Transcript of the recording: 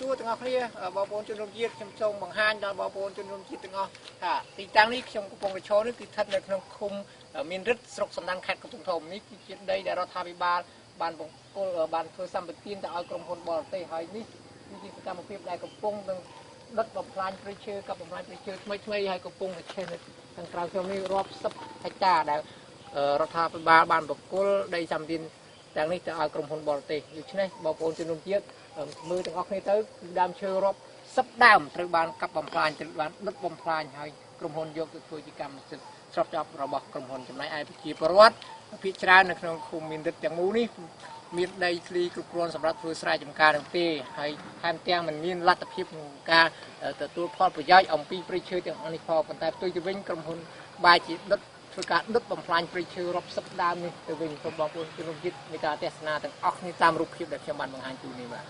សួរទាំងអស់គ្នាបងប្អូនជនរួមជាតិខ្ញុំសូមបង្ហាញដល់បងប្អូនជនរួមជាតិទាំងអស់ថាទីតាំងនេះខ្ញុំកំពុងប្រឈមនេះគឺស្ថិតនៅក្នុងឃុំមានរិទ្ធស្រុកសំណាងខេត្តកំពង់ធំនេះគឺជាដីដែលរដ្ឋាភិបាលបានបង្គោលបានធ្វើសម្បទានទៅឲ្យក្រុមហ៊ុនបរទេសហើយនេះគឺជាសកម្មភាពដែលកំពុងនឹងដុតបំផ្លាញព្រៃឈើกับបំផ្លាញព្រៃឈើថ្មីហើយកំពុងតែឆេះនៅខាងក្រៅខ្ញុំនេះរាប់សិបហិកតាដែលរដ្ឋាភិបាលបានបង្គោលដីសម្បទានទាំងនេះទៅឲ្យក្រុមហ៊ុនបរទេសដូច្នេះបងប្អូនជនរួមជាតិមើលទាំងអស់គ្នាទៅគឺដើមឈើរាប់សិបដើមត្រូវបានកាប់បំផ្លាញត្រូវបានដុតបំផ្លាញហើយក្រុមហ៊ុនយកទៅធ្វើជាកម្មសិទ្ធិស្របច្បាប់របស់ក្រុមហ៊ុនចំណែកឯប្រជាពលរដ្ឋភាគច្រើននៅក្នុងឃុំមានរិទ្ធទាំងមូលនេះមានដីធ្លីគ្រប់គ្រាន់សម្រាប់ធ្វើស្រែចម្ការទាំងទេហើយថែមទាំងមិនមានលទ្ធភាពក្នុងការទទួលផលប្រយោជន៍អំពីព្រៃឈើទាំងអស់នេះផងប៉ុន្តែផ្ទុយទៅវិញក្រុមហ៊ុនបែរជាដុតធ្វើការដុតបំផ្លាញព្រៃឈើរាប់សិបដើមនេះទៅវិញសូមបងប្អូនជនរួមជាតិនៃការទេសនាទាំងអស់គ្នាតាមរូបភាពដែលខ្ញុំបានបង្ហាញជូននេះបាទ